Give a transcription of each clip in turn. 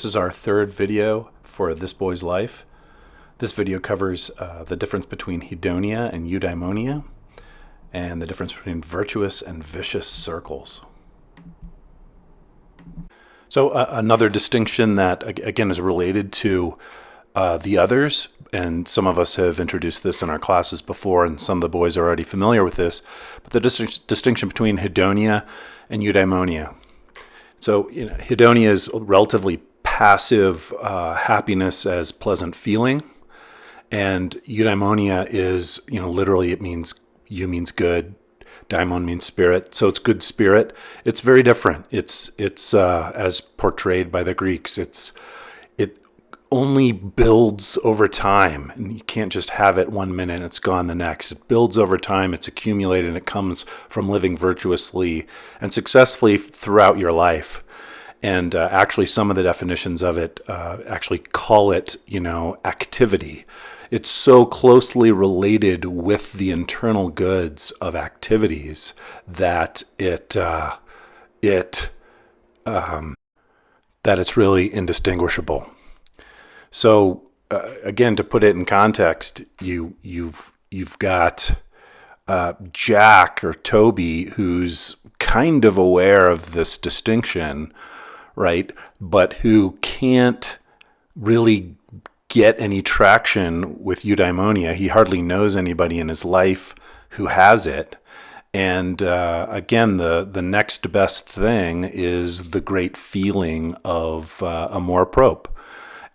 This is our third video for this boy's life. This video covers the difference between Hedonia and Eudaimonia and the difference between virtuous and vicious circles. So another distinction that again is related to the others, and some of us have introduced this in our classes before, and some of the boys are already familiar with this, but the distinction between Hedonia and Eudaimonia. So, Hedonia is relatively passive happiness as pleasant feeling, and Eudaimonia is, literally it means good. Daimon means spirit, so it's good spirit. It's very different. It's as portrayed by the Greeks. It only builds over time, and you can't just have it 1 minute and it's gone the next. It builds over time, it's accumulated, and it comes from living virtuously and successfully throughout your life. And actually some of the definitions of it actually call it, activity. It's so closely related with the internal goods of activities that that it's really indistinguishable. So again, to put it in context, you've got Jack or Toby, who's kind of aware of this distinction, right? But who can't really get any traction with Eudaimonia. He hardly knows anybody in his life who has it. And again, the next best thing is the great feeling of amour propre.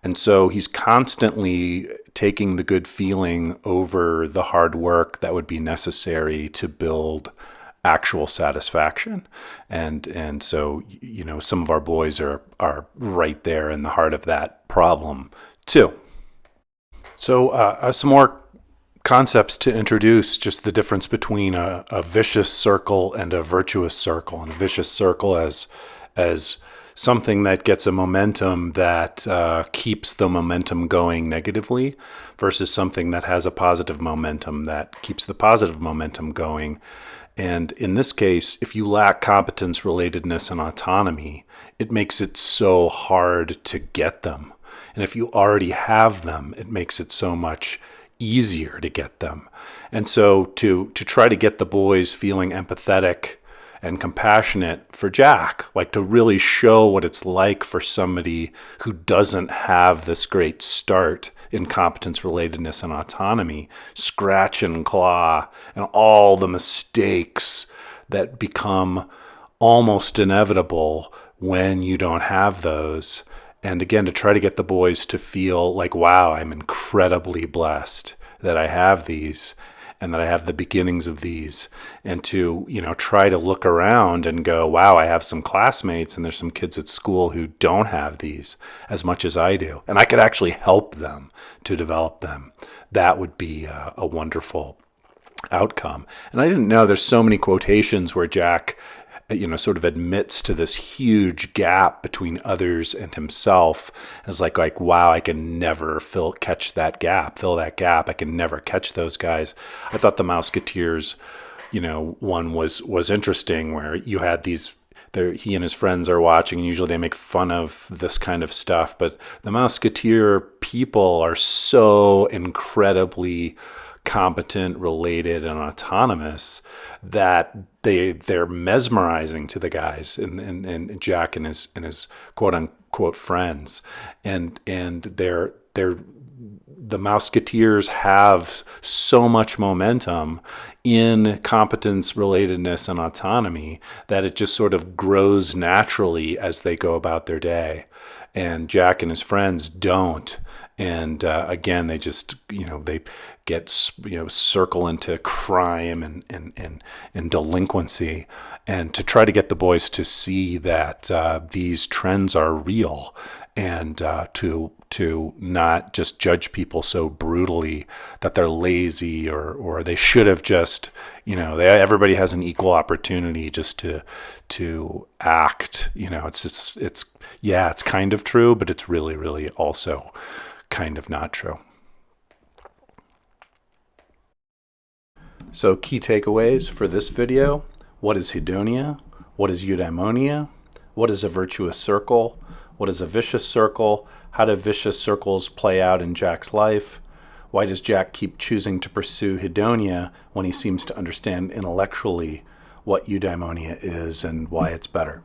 And so he's constantly taking the good feeling over the hard work that would be necessary to build actual satisfaction. And so, some of our boys are right there in the heart of that problem too. So some more concepts to introduce, just the difference between a vicious circle and a virtuous circle. And a vicious circle as something that gets a momentum that keeps the momentum going negatively, versus something that has a positive momentum that keeps the positive momentum going. And in this case, if you lack competence, relatedness, and autonomy, it makes it so hard to get them. And if you already have them, it makes it so much easier to get them. And so to try to get the boys feeling empathetic and compassionate for Jack, like to really show what it's like for somebody who doesn't have this great start in competence, relatedness, and autonomy, scratch and claw, and all the mistakes that become almost inevitable when you don't have those. And again, to try to get the boys to feel like, wow, I'm incredibly blessed that I have these and that I have the beginnings of these, and to, try to look around and go, wow, I have some classmates and there's some kids at school who don't have these as much as I do, and I could actually help them to develop them. That would be a wonderful outcome. And I didn't know there's so many quotations where Jack sort of admits to this huge gap between others and himself. And it's like, wow, I can never fill that gap. I can never catch those guys. I thought the Mouseketeers, one was interesting, where you had these, he and his friends are watching, and usually they make fun of this kind of stuff. But the Mouseketeer people are so incredibly competent, related, and autonomous that they're mesmerizing to the guys, and Jack and his quote unquote friends, and the Mouseketeers have so much momentum in competence, relatedness, and autonomy that it just sort of grows naturally as they go about their day, and Jack and his friends don't. And again, they just, they get, circle into crime and delinquency. And to try to get the boys to see that these trends are real, and to not just judge people so brutally that they're lazy or they should have just, everybody has an equal opportunity just to act. It's kind of true, but it's really, really also kind of not true. So key takeaways for this video: what is Hedonia? What is Eudaimonia? What is a virtuous circle? What is a vicious circle? How do vicious circles play out in Jack's life? Why does Jack keep choosing to pursue Hedonia when he seems to understand intellectually what eudaimonia is and why it's better?